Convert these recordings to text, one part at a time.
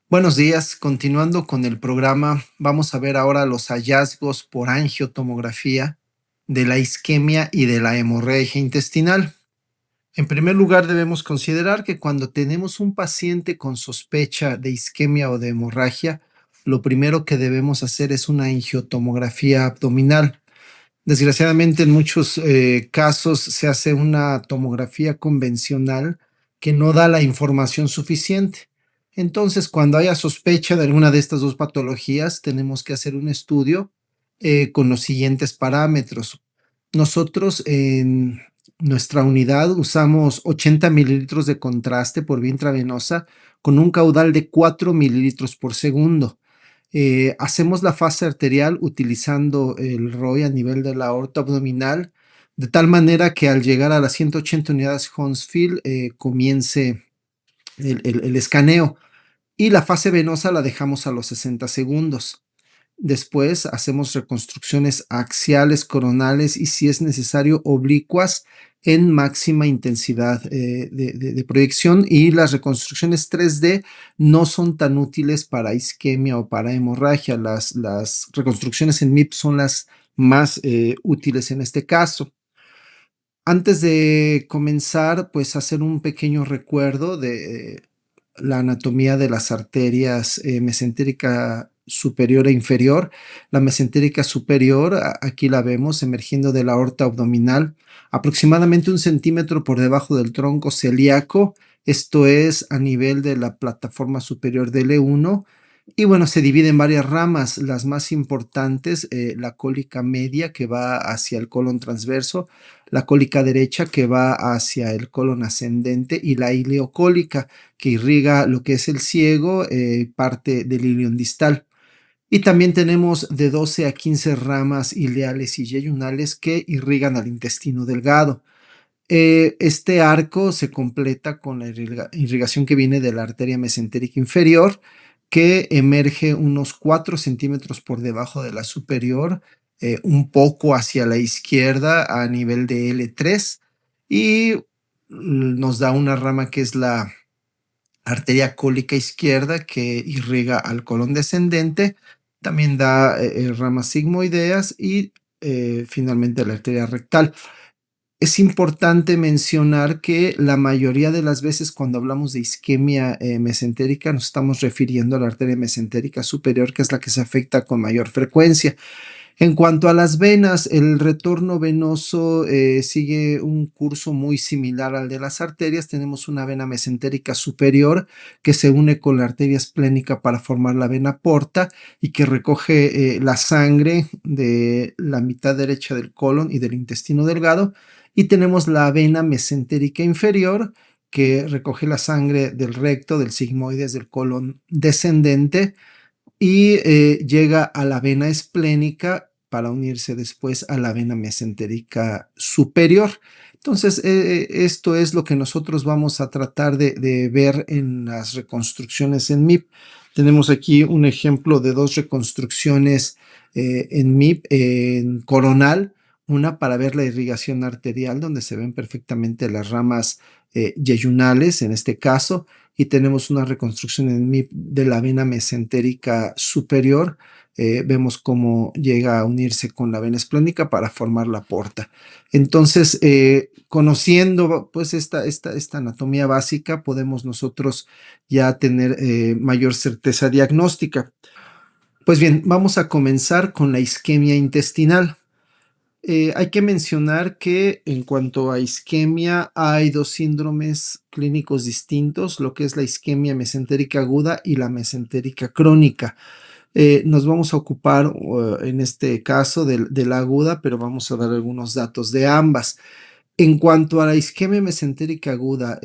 Buenos días, continuando con el programa, vamos a ver ahora los hallazgos por angiotomografía de la isquemia y de la hemorragia intestinal. En primer lugar, debemos considerar que cuando tenemos un paciente con sospecha de isquemia o de hemorragia, lo primero que debemos hacer es una angiotomografía abdominal. Desgraciadamente, en muchos casos se hace una tomografía convencional que no da la información suficiente. Entonces, cuando haya sospecha de alguna de estas dos patologías, tenemos que hacer un estudio con los siguientes parámetros. Nosotros en nuestra unidad usamos 80 mililitros de contraste por vía intravenosa con un caudal de 4 mililitros por segundo. Hacemos la fase arterial utilizando el ROI a nivel de la aorta abdominal, de tal manera que al llegar a las 180 unidades Hounsfield comience el escaneo, y la fase venosa la dejamos a los 60 segundos. Después hacemos reconstrucciones axiales, coronales y, si es necesario, oblicuas en máxima intensidad de proyección, y las reconstrucciones 3D no son tan útiles para isquemia o para hemorragia. Las reconstrucciones en MIP son las más útiles en este caso. Antes de comenzar, pues hacer un pequeño recuerdo de la anatomía de las arterias mesentérica superior e inferior. La mesentérica superior, aquí la vemos emergiendo de la aorta abdominal, aproximadamente 1 centímetro por debajo del tronco celíaco, esto es a nivel de la plataforma superior del E1. Y bueno, se divide en varias ramas, las más importantes, la cólica media, que va hacia el colon transverso, la cólica derecha, que va hacia el colon ascendente, y la ileocólica, que irriga lo que es el ciego, parte del ilion distal. Y también tenemos de 12 a 15 ramas ileales y yeyunales que irrigan al intestino delgado. Este arco se completa con la irrigación que viene de la arteria mesentérica inferior, que emerge unos 4 centímetros por debajo de la superior, un poco hacia la izquierda a nivel de L3, y nos da una rama que es la arteria cólica izquierda, que irriga al colon descendente. También da ramas sigmoideas y finalmente la arteria rectal. Es importante mencionar que la mayoría de las veces cuando hablamos de isquemia mesentérica nos estamos refiriendo a la arteria mesentérica superior, que es la que se afecta con mayor frecuencia. En cuanto a las venas, el retorno venoso sigue un curso muy similar al de las arterias. Tenemos una vena mesentérica superior que se une con la arteria esplénica para formar la vena porta, y que recoge la sangre de la mitad derecha del colon y del intestino delgado. Y tenemos la vena mesentérica inferior, que recoge la sangre del recto, del sigmoides, del colon descendente, y llega a la vena esplénica para unirse después a la vena mesentérica superior. Entonces, esto es lo que nosotros vamos a tratar de ver en las reconstrucciones en MIP. Tenemos aquí un ejemplo de dos reconstrucciones en MIP, en coronal, una para ver la irrigación arterial, donde se ven perfectamente las ramas yeyunales en este caso, y tenemos una reconstrucción en MIP de la vena mesentérica superior. Vemos cómo llega a unirse con la vena esplénica para formar la porta. Entonces, conociendo pues esta anatomía básica, podemos nosotros ya tener mayor certeza diagnóstica. Pues bien, vamos a comenzar con la isquemia intestinal. Hay que mencionar que en cuanto a isquemia hay dos síndromes clínicos distintos, lo que es la isquemia mesentérica aguda y la mesentérica crónica. Nos vamos a ocupar en este caso de la aguda, pero vamos a dar algunos datos de ambas. En cuanto a la isquemia mesentérica aguda,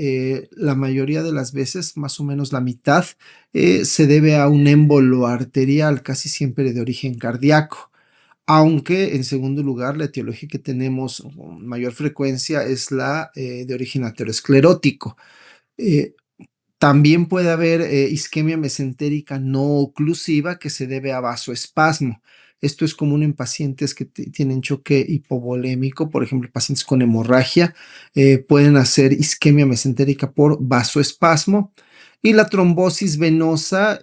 la mayoría de las veces, más o menos la mitad, se debe a un émbolo arterial, casi siempre de origen cardíaco. Aunque en segundo lugar, la etiología que tenemos con mayor frecuencia es la de origen aterosclerótico. Eh, También puede haber isquemia mesentérica no oclusiva, que se debe a vasoespasmo. Esto es común en pacientes que tienen choque hipovolémico, por ejemplo, pacientes con hemorragia pueden hacer isquemia mesentérica por vasoespasmo. Y la trombosis venosa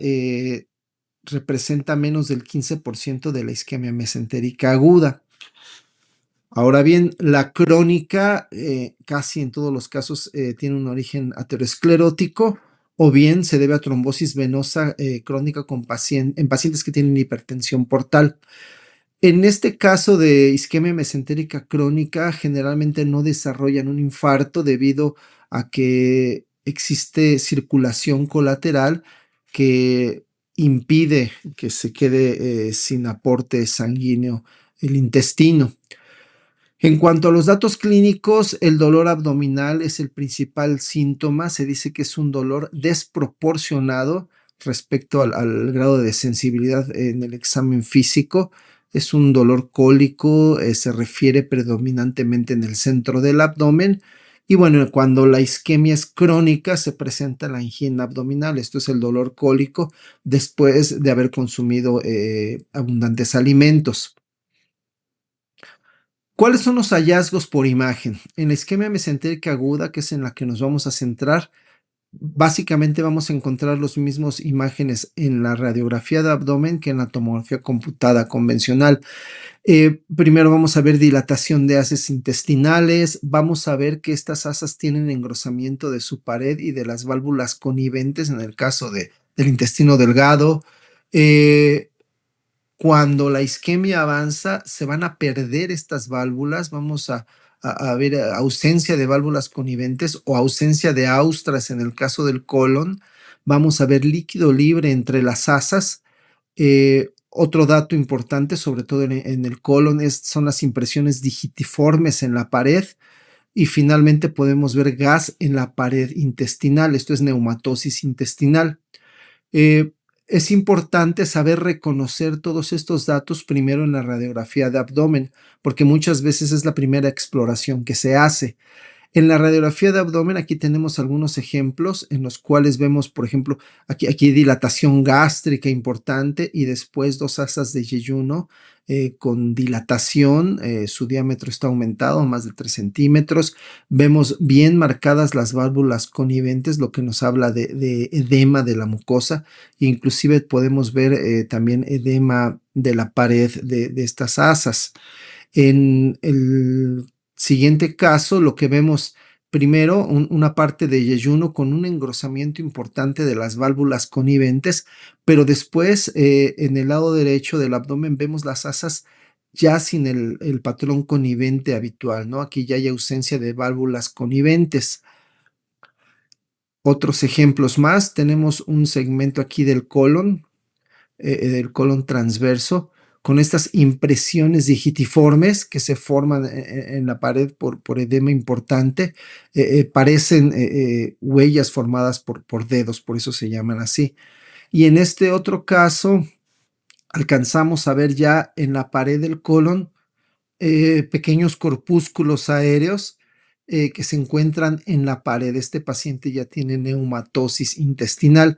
representa menos del 15% de la isquemia mesentérica aguda. Ahora bien, la crónica, casi en todos los casos, tiene un origen aterosclerótico o bien se debe a trombosis venosa crónica en pacientes que tienen hipertensión portal. En este caso de isquemia mesentérica crónica, generalmente no desarrollan un infarto debido a que existe circulación colateral que impide que se quede sin aporte sanguíneo el intestino. En cuanto a los datos clínicos, el dolor abdominal es el principal síntoma. Se dice que es un dolor desproporcionado respecto al grado de sensibilidad en el examen físico. Es un dolor cólico, se refiere predominantemente en el centro del abdomen. Y bueno, cuando la isquemia es crónica, se presenta la angina abdominal. Esto es el dolor cólico después de haber consumido abundantes alimentos. ¿Cuáles son los hallazgos por imagen? En la isquemia mesentérica aguda, que es en la que nos vamos a centrar, básicamente vamos a encontrar las mismas imágenes en la radiografía de abdomen que en la tomografía computada convencional. Primero vamos a ver dilatación de haces intestinales, vamos a ver que estas asas tienen engrosamiento de su pared y de las válvulas coniventes en el caso del intestino delgado. Cuando la isquemia avanza, se van a perder estas válvulas, vamos a ver ausencia de válvulas coniventes o ausencia de austras en el caso del colon. Vamos a ver líquido libre entre las asas. Otro dato importante, sobre todo en el colon, son las impresiones digitiformes en la pared. Y finalmente podemos ver gas en la pared intestinal. Esto es neumatosis intestinal. Eh, es importante saber reconocer todos estos datos primero en la radiografía de abdomen, porque muchas veces es la primera exploración que se hace. En la radiografía de abdomen, aquí tenemos algunos ejemplos en los cuales vemos, por ejemplo, aquí dilatación gástrica importante y después dos asas de yeyuno con dilatación, su diámetro está aumentado, más de 3 centímetros. Vemos bien marcadas las válvulas coniventes, lo que nos habla de edema de la mucosa. Inclusive podemos ver también edema de la pared de estas asas. En el siguiente caso, lo que vemos primero, una parte de yeyuno con un engrosamiento importante de las válvulas coniventes, pero después en el lado derecho del abdomen vemos las asas ya sin el patrón conivente habitual, ¿no? Aquí ya hay ausencia de válvulas coniventes. Otros ejemplos más, tenemos un segmento aquí del colon transverso, con estas impresiones digitiformes que se forman en la pared por edema importante, parecen huellas formadas por dedos, por eso se llaman así. Y en este otro caso, alcanzamos a ver ya en la pared del colon pequeños corpúsculos aéreos que se encuentran en la pared. Este paciente ya tiene neumatosis intestinal.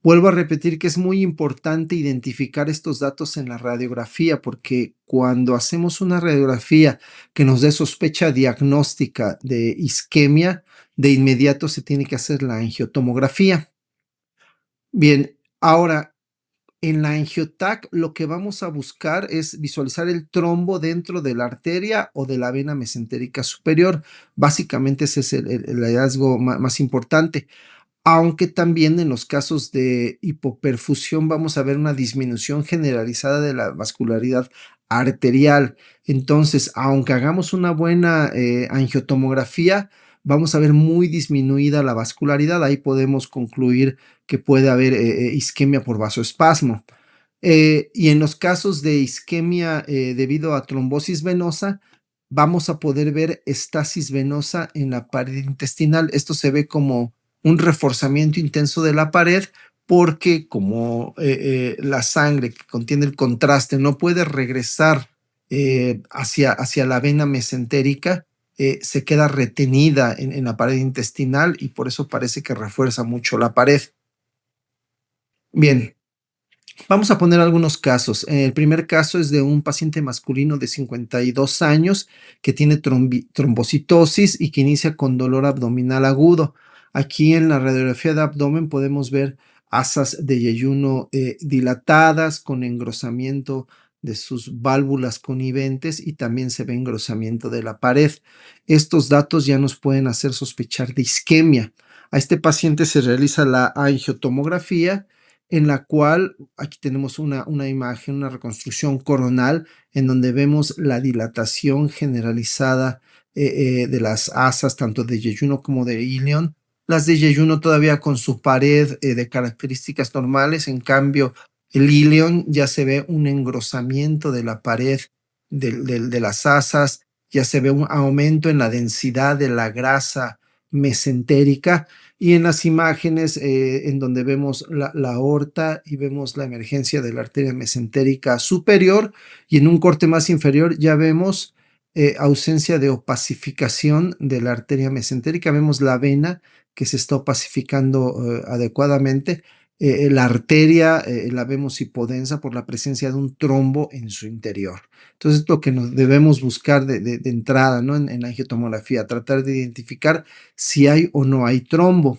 Vuelvo a repetir que es muy importante identificar estos datos en la radiografía, porque cuando hacemos una radiografía que nos dé sospecha diagnóstica de isquemia, de inmediato se tiene que hacer la angiotomografía. Bien, ahora en la angiotac lo que vamos a buscar es visualizar el trombo dentro de la arteria o de la vena mesentérica superior. Básicamente ese es el hallazgo más importante, aunque también en los casos de hipoperfusión vamos a ver una disminución generalizada de la vascularidad arterial. Entonces, aunque hagamos una buena angiotomografía, vamos a ver muy disminuida la vascularidad. Ahí podemos concluir que puede haber isquemia por vasoespasmo. Y en los casos de isquemia debido a trombosis venosa, vamos a poder ver estasis venosa en la pared intestinal. Esto se ve como un reforzamiento intenso de la pared porque como la sangre que contiene el contraste no puede regresar hacia la vena mesentérica, se queda retenida en la pared intestinal y por eso parece que refuerza mucho la pared. Bien, vamos a poner algunos casos. El primer caso es de un paciente masculino de 52 años que tiene trombocitosis y que inicia con dolor abdominal agudo. Aquí en la radiografía de abdomen podemos ver asas de yeyuno dilatadas con engrosamiento de sus válvulas coniventes y también se ve engrosamiento de la pared. Estos datos ya nos pueden hacer sospechar de isquemia. A este paciente se realiza la angiotomografía en la cual aquí tenemos una imagen, una reconstrucción coronal en donde vemos la dilatación generalizada de las asas, tanto de yeyuno como de ilion. Las de yeyuno todavía con su pared de características normales, en cambio el ilion ya se ve un engrosamiento de la pared de las asas, ya se ve un aumento en la densidad de la grasa mesentérica y en las imágenes en donde vemos la aorta y vemos la emergencia de la arteria mesentérica superior y en un corte más inferior ya vemos ausencia de opacificación de la arteria mesentérica, vemos la vena que se está opacificando adecuadamente. La arteria la vemos hipodensa por la presencia de un trombo en su interior. Entonces, lo que nos debemos buscar de entrada, ¿no? En la angiotomografía, tratar de identificar si hay o no hay trombo.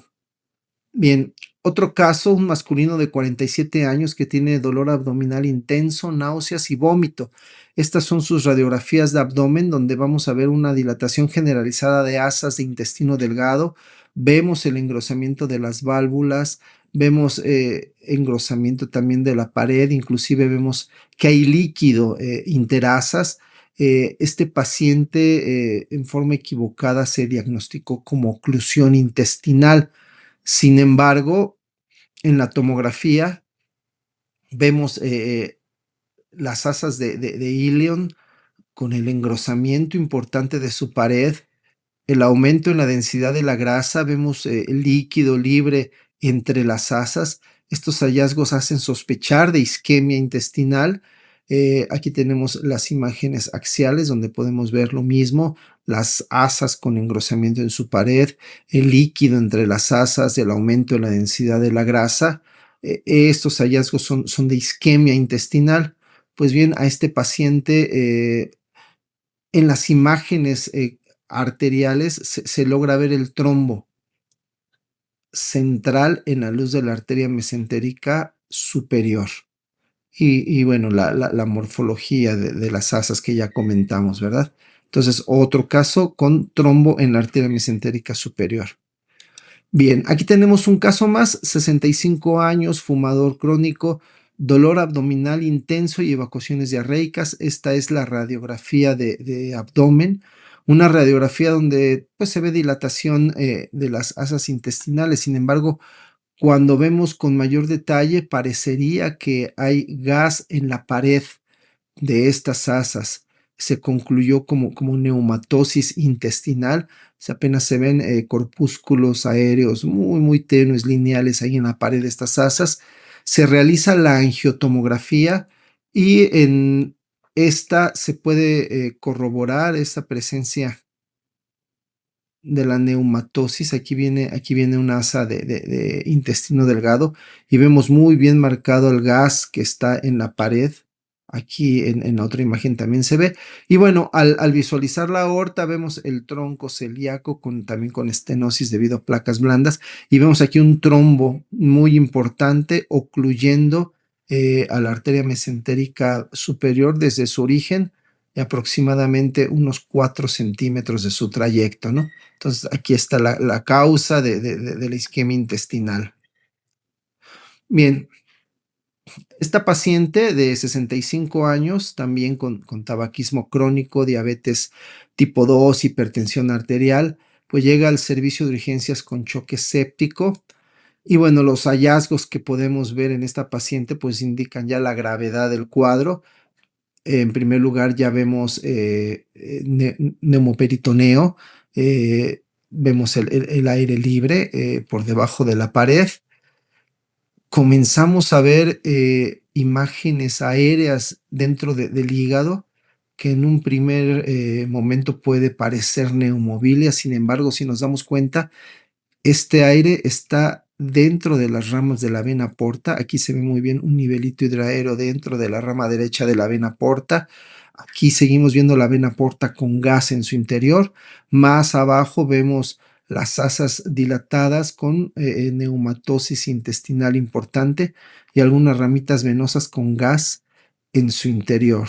Bien, otro caso, un masculino de 47 años que tiene dolor abdominal intenso, náuseas y vómito. Estas son sus radiografías de abdomen, donde vamos a ver una dilatación generalizada de asas de intestino delgado. Vemos el engrosamiento de las válvulas, vemos engrosamiento también de la pared, inclusive vemos que hay líquido interasas. Este paciente en forma equivocada se diagnosticó como oclusión intestinal. Sin embargo, en la tomografía vemos las asas de ilion con el engrosamiento importante de su pared, el aumento en la densidad de la grasa, vemos líquido libre entre las asas. Estos hallazgos hacen sospechar de isquemia intestinal. Aquí tenemos las imágenes axiales donde podemos ver lo mismo, las asas con engrosamiento en su pared, el líquido entre las asas, el aumento en la densidad de la grasa. Estos hallazgos son de isquemia intestinal. Pues bien, a este paciente en las imágenes arteriales se logra ver el trombo central en la luz de la arteria mesentérica superior. Y bueno, la morfología de las asas que ya comentamos, ¿verdad? Entonces, otro caso con trombo en la arteria mesentérica superior. Bien, aquí tenemos un caso más, 65 años, fumador crónico, dolor abdominal intenso y evacuaciones diarreicas. Esta es la radiografía de abdomen, una radiografía donde pues, se ve dilatación de las asas intestinales. Sin embargo, cuando vemos con mayor detalle, parecería que hay gas en la pared de estas asas. Se concluyó como neumatosis intestinal. Apenas se ven corpúsculos aéreos muy tenues, lineales ahí en la pared de estas asas. Se realiza la angiotomografía y en esta se puede corroborar esta presencia de la neumatosis. Aquí viene una asa de intestino delgado y vemos muy bien marcado el gas que está en la pared. Aquí en la otra imagen también se ve. Y bueno, al visualizar la aorta vemos el tronco celíaco también con estenosis debido a placas blandas y vemos aquí un trombo muy importante ocluyendo a la arteria mesentérica superior desde su origen aproximadamente unos 4 centímetros de su trayecto, ¿no? Entonces, aquí está la causa de la isquemia intestinal. Bien, esta paciente de 65 años, también con tabaquismo crónico, diabetes tipo 2, hipertensión arterial, pues llega al servicio de urgencias con choque séptico. Y bueno, los hallazgos que podemos ver en esta paciente pues indican ya la gravedad del cuadro. En primer lugar, ya vemos neumoperitoneo, vemos el aire libre por debajo de la pared. Comenzamos a ver imágenes aéreas dentro del hígado que en un primer momento puede parecer neumobilia. Sin embargo, si nos damos cuenta, este aire está dentro de las ramas de la vena porta. Aquí se ve muy bien un nivelito hidraero dentro de la rama derecha de la vena porta. Aquí seguimos viendo la vena porta con gas en su interior. Más abajo vemos las asas dilatadas con neumatosis intestinal importante y algunas ramitas venosas con gas en su interior.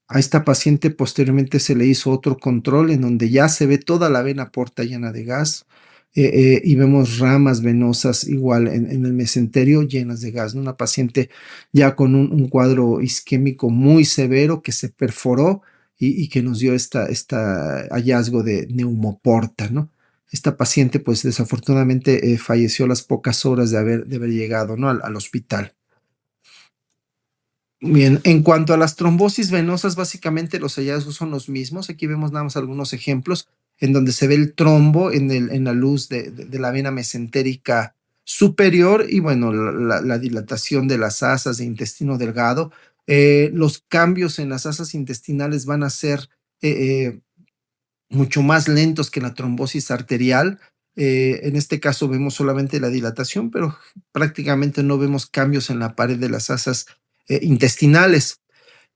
A esta paciente posteriormente se le hizo otro control en donde ya se ve toda la vena porta llena de gas, y vemos ramas venosas igual en el mesenterio llenas de gas, ¿no? Una paciente ya con un cuadro isquémico muy severo que se perforó y que nos dio esta hallazgo de neumoporta, ¿no? Esta paciente, pues desafortunadamente falleció a las pocas horas de haber llegado, ¿no? al hospital. Bien, en cuanto a las trombosis venosas, básicamente los hallazgos son los mismos. Aquí vemos nada más algunos ejemplos en donde se ve el trombo en la luz de la vena mesentérica superior y bueno, la dilatación de las asas de intestino delgado. Los cambios en las asas intestinales van a ser eh, eh, mucho más lentos que la trombosis arterial. En este caso vemos solamente la dilatación, pero prácticamente no vemos cambios en la pared de las asas intestinales.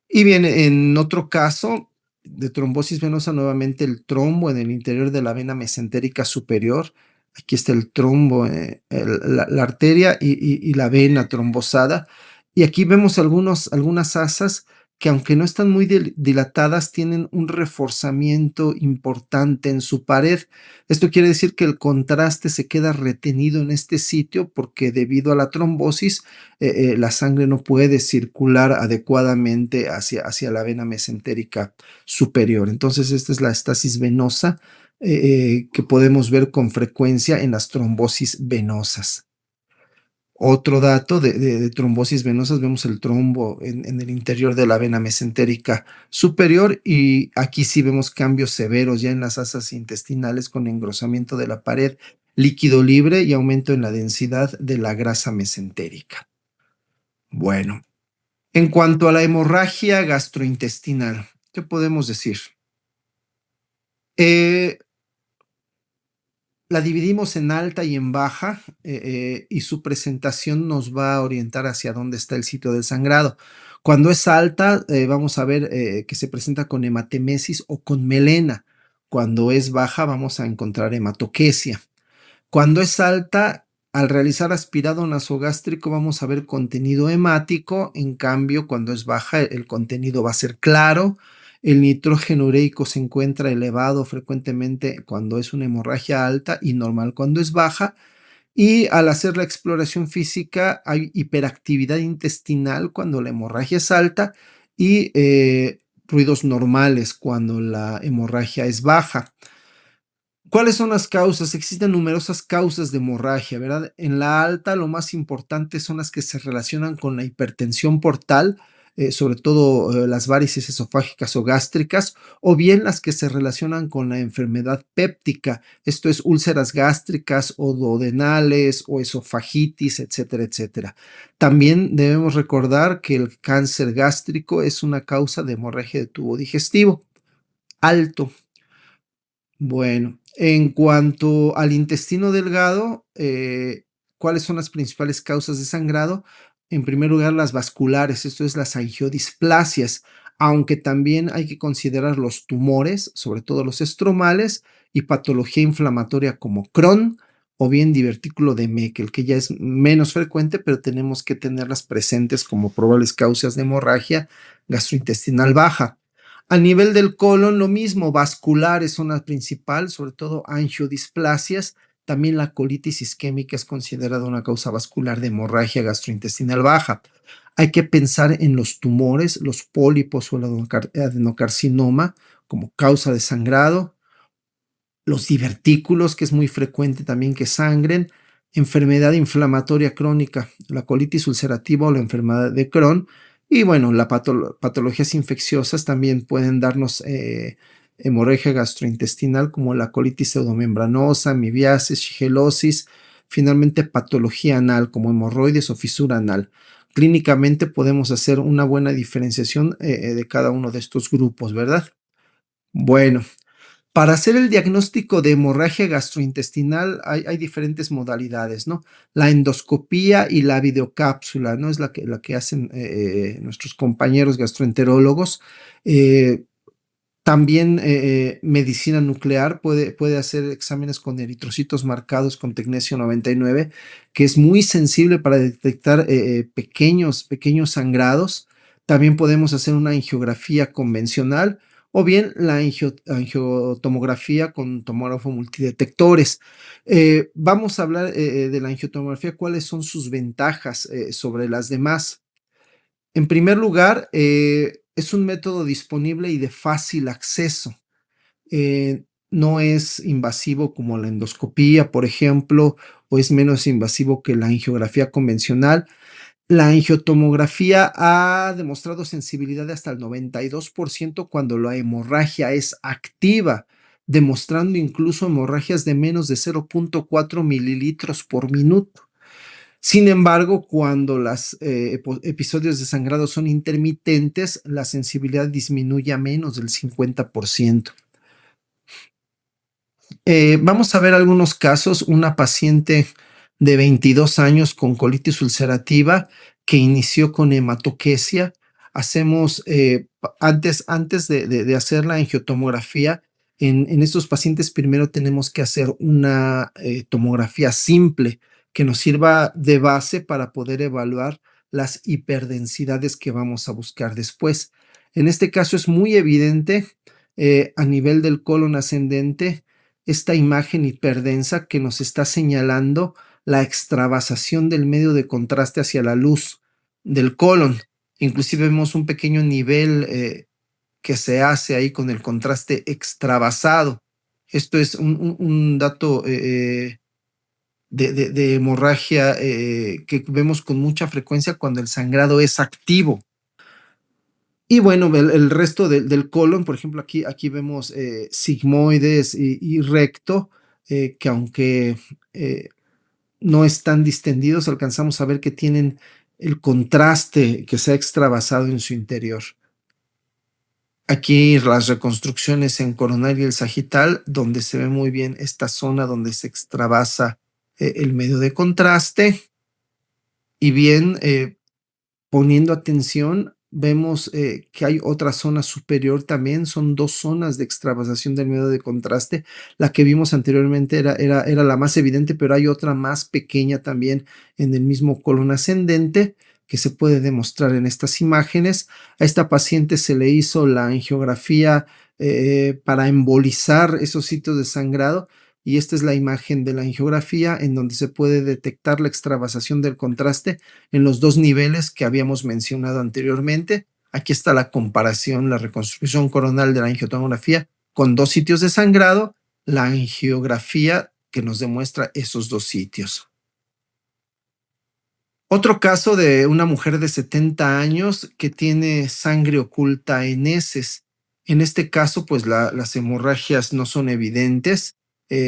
Y bien, en otro caso de trombosis venosa, nuevamente el trombo en el interior de la vena mesentérica superior. Aquí está el trombo, la arteria y la vena trombosada. Y aquí vemos algunas asas que aunque no están muy dilatadas, tienen un reforzamiento importante en su pared. Esto quiere decir que el contraste se queda retenido en este sitio porque debido a la trombosis, la sangre no puede circular adecuadamente hacia la vena mesentérica superior. Entonces, esta es la estasis venosa que podemos ver con frecuencia en las trombosis venosas. Otro dato de trombosis venosas, vemos el trombo en el interior de la vena mesentérica superior y aquí sí vemos cambios severos ya en las asas intestinales con engrosamiento de la pared, líquido libre y aumento en la densidad de la grasa mesentérica. Bueno, en cuanto a la hemorragia gastrointestinal, ¿qué podemos decir? Eh, la dividimos en alta y en baja y su presentación nos va a orientar hacia dónde está el sitio del sangrado. Cuando es alta, vamos a ver que se presenta con hematemesis o con melena. Cuando es baja, vamos a encontrar hematoquesia. Cuando es alta, al realizar aspirado nasogástrico vamos a ver contenido hemático, en cambio cuando es baja el contenido va a ser claro, el nitrógeno ureico se encuentra elevado frecuentemente cuando es una hemorragia alta y normal cuando es baja, y al hacer la exploración física hay hiperactividad intestinal cuando la hemorragia es alta y ruidos normales cuando la hemorragia es baja. ¿Cuáles son las causas? Existen numerosas causas de hemorragia, ¿verdad? En la alta, lo más importante son las que se relacionan con la hipertensión portal, sobre todo las varices esofágicas o gástricas, o bien las que se relacionan con la enfermedad péptica, esto es úlceras gástricas o duodenales o esofagitis, etcétera, etcétera. También debemos recordar que el cáncer gástrico es una causa de hemorragia de tubo digestivo alto. Bueno, en cuanto al intestino delgado, ¿cuáles son las principales causas de sangrado? En primer lugar, las vasculares, esto es las angiodisplasias, aunque también hay que considerar los tumores, sobre todo los estromales, y patología inflamatoria como Crohn o bien divertículo de Meckel, que ya es menos frecuente, pero tenemos que tenerlas presentes como probables causas de hemorragia gastrointestinal baja. A nivel del colon, lo mismo, vasculares son las principal, sobre todo angiodisplasias. También la colitis isquémica es considerada una causa vascular de hemorragia gastrointestinal baja. Hay que pensar en los tumores, los pólipos o el adenocarcinoma como causa de sangrado, los divertículos, que es muy frecuente también que sangren, enfermedad inflamatoria crónica, la colitis ulcerativa o la enfermedad de Crohn, y bueno, las patologías infecciosas también pueden darnos hemorragia gastrointestinal como la colitis pseudomembranosa, amibiasis, shigellosis, finalmente patología anal como hemorroides o fisura anal. Clínicamente podemos hacer una buena diferenciación de cada uno de estos grupos, ¿verdad? Bueno, para hacer el diagnóstico de hemorragia gastrointestinal hay diferentes modalidades, ¿no? La endoscopía y la videocápsula, ¿no? Es la que hacen nuestros compañeros gastroenterólogos. Eh, También medicina nuclear puede hacer exámenes con eritrocitos marcados con tecnesio 99, que es muy sensible para detectar pequeños sangrados. También podemos hacer una angiografía convencional o bien la angiotomografía con tomógrafo multidetectores. Vamos a hablar de la angiotomografía, cuáles son sus ventajas sobre las demás. En primer lugar, es un método disponible y de fácil acceso. No es invasivo como la endoscopía, por ejemplo, o es menos invasivo que la angiografía convencional. La angiotomografía ha demostrado sensibilidad de hasta el 92% cuando la hemorragia es activa, demostrando incluso hemorragias de menos de 0.4 mililitros por minuto. Sin embargo, cuando los episodios de sangrado son intermitentes, la sensibilidad disminuye a menos del 50%. Vamos a ver algunos casos. Una paciente de 22 años con colitis ulcerativa que inició con hematoquesia. Hacemos, antes de hacer la angiotomografía, en estos pacientes primero tenemos que hacer una tomografía simple que nos sirva de base para poder evaluar las hiperdensidades que vamos a buscar después. En este caso es muy evidente a nivel del colon ascendente esta imagen hiperdensa que nos está señalando la extravasación del medio de contraste hacia la luz del colon. Inclusive vemos un pequeño nivel que se hace ahí con el contraste extravasado. Esto es un dato de hemorragia que vemos con mucha frecuencia cuando el sangrado es activo. Y bueno, el resto del colon, por ejemplo, aquí vemos sigmoides y recto, que aunque no están distendidos, alcanzamos a ver que tienen el contraste que se ha extravasado en su interior. Aquí las reconstrucciones en coronaria y el sagital, donde se ve muy bien esta zona donde se extravasa el medio de contraste. Y bien, poniendo atención, vemos que hay otra zona superior también, son dos zonas de extravasación del medio de contraste. La que vimos anteriormente era la más evidente, pero hay otra más pequeña también en el mismo colon ascendente que se puede demostrar en estas imágenes. A esta paciente se le hizo la angiografía para embolizar esos sitios de sangrado y esta es la imagen de la angiografía en donde se puede detectar la extravasación del contraste en los dos niveles que habíamos mencionado anteriormente. Aquí está la comparación, la reconstrucción coronal de la angiotomografía con dos sitios de sangrado, la angiografía que nos demuestra esos dos sitios. Otro caso de una mujer de 70 años que tiene sangre oculta en heces. En este caso, pues las hemorragias no son evidentes,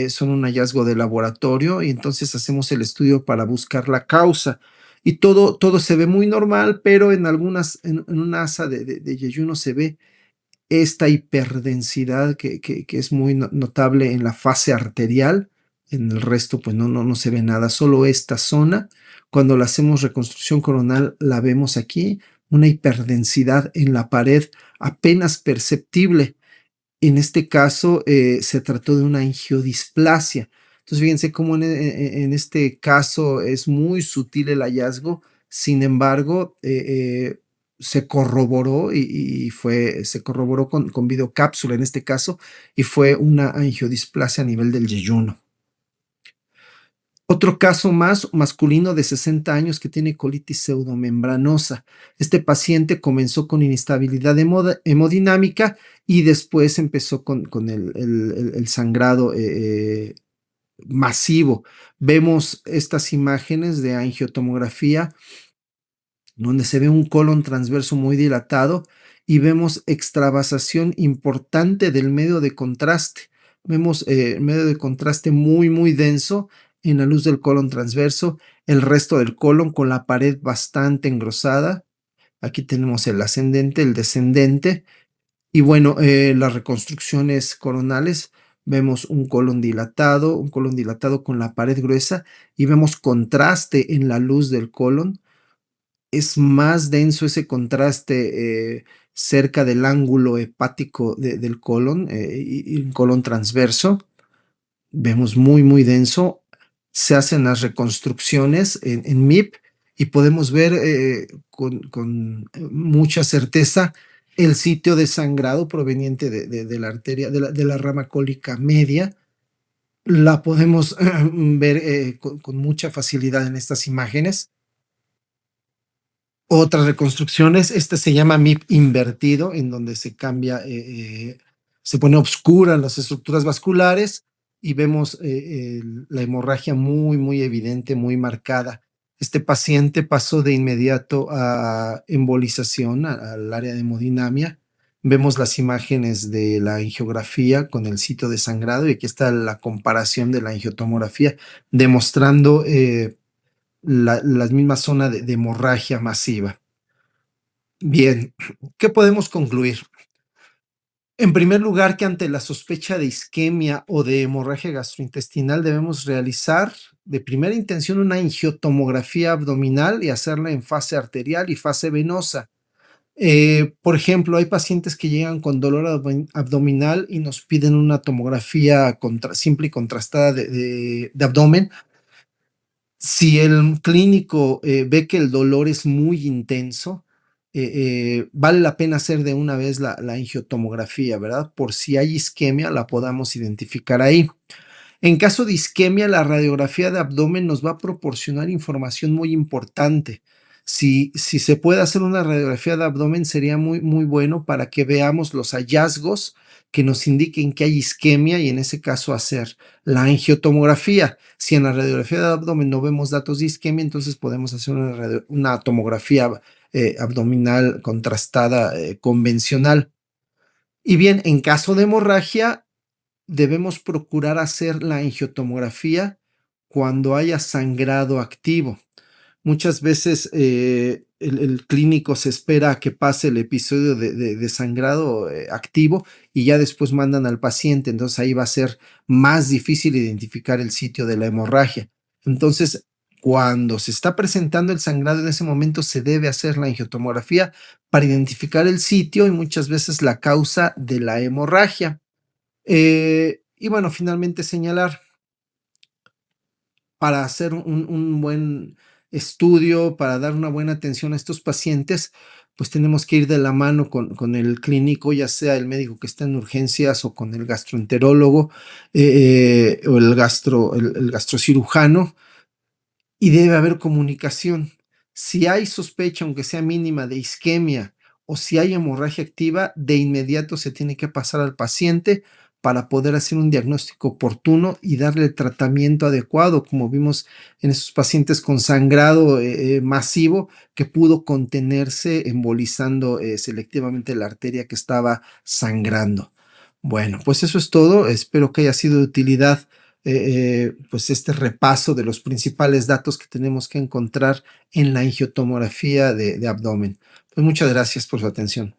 son un hallazgo de laboratorio y entonces hacemos el estudio para buscar la causa. Y todo se ve muy normal, pero en una asa de yeyuno se ve esta hiperdensidad que es muy notable en la fase arterial. En el resto, pues no se ve nada, solo esta zona. Cuando le hacemos reconstrucción coronal, la vemos aquí, una hiperdensidad en la pared apenas perceptible. En este caso, se trató de una angiodisplasia. Entonces, fíjense cómo en este caso es muy sutil el hallazgo, sin embargo, se corroboró se corroboró con videocápsula en este caso, y fue una angiodisplasia a nivel del yeyuno. Otro caso más, masculino de 60 años que tiene colitis pseudomembranosa. Este paciente comenzó con inestabilidad hemodinámica y después empezó con el sangrado masivo. Vemos estas imágenes de angiotomografía donde se ve un colon transverso muy dilatado y vemos extravasación importante del medio de contraste. Vemos medio de contraste muy denso en la luz del colon transverso, el resto del colon con la pared bastante engrosada. Aquí tenemos el ascendente, el descendente y bueno, las reconstrucciones coronales. Vemos un colon dilatado con la pared gruesa y vemos contraste en la luz del colon. Es más denso ese contraste cerca del ángulo hepático del colon, y un colon transverso. Vemos muy, muy denso. Se hacen las reconstrucciones en MIP y podemos ver con mucha certeza el sitio de sangrado proveniente de la arteria, de la rama cólica media. La podemos ver con mucha facilidad en estas imágenes. Otras reconstrucciones, este se llama MIP invertido, en donde se cambia, se pone obscuras las estructuras vasculares y vemos la hemorragia muy, muy evidente, muy marcada. Este paciente pasó de inmediato a embolización, al área de hemodinamia. Vemos las imágenes de la angiografía con el sitio de sangrado y aquí está la comparación de la angiotomografía, demostrando la misma zona de hemorragia masiva. Bien, ¿qué podemos concluir? En primer lugar, que ante la sospecha de isquemia o de hemorragia gastrointestinal debemos realizar de primera intención una angiotomografía abdominal y hacerla en fase arterial y fase venosa. Por ejemplo, hay pacientes que llegan con dolor abdominal y nos piden una tomografía simple y contrastada de abdomen. Si el clínico ve que el dolor es muy intenso, vale la pena hacer de una vez la angiotomografía, ¿verdad? Por si hay isquemia, la podamos identificar ahí. En caso de isquemia, la radiografía de abdomen nos va a proporcionar información muy importante. Si se puede hacer una radiografía de abdomen, sería muy, muy bueno para que veamos los hallazgos que nos indiquen que hay isquemia y en ese caso hacer la angiotomografía. Si en la radiografía de abdomen no vemos datos de isquemia, entonces podemos hacer una tomografía abdominal contrastada convencional. Y bien, en caso de hemorragia, debemos procurar hacer la angiotomografía cuando haya sangrado activo. Muchas veces el clínico se espera a que pase el episodio de sangrado activo y ya después mandan al paciente, entonces ahí va a ser más difícil identificar el sitio de la hemorragia. Entonces, cuando se está presentando el sangrado, en ese momento se debe hacer la angiotomografía para identificar el sitio y muchas veces la causa de la hemorragia. Y bueno, finalmente señalar, para hacer un buen estudio, para dar una buena atención a estos pacientes, pues tenemos que ir de la mano con el clínico, ya sea el médico que está en urgencias o con el gastroenterólogo o el gastrocirujano, y debe haber comunicación. Si hay sospecha, aunque sea mínima, de isquemia o si hay hemorragia activa, de inmediato se tiene que pasar al paciente para poder hacer un diagnóstico oportuno y darle el tratamiento adecuado, como vimos en esos pacientes con sangrado masivo que pudo contenerse embolizando selectivamente la arteria que estaba sangrando. Bueno, pues eso es todo. Espero que haya sido de utilidad pues este repaso de los principales datos que tenemos que encontrar en la angiotomografía de abdomen. Pues muchas gracias por su atención.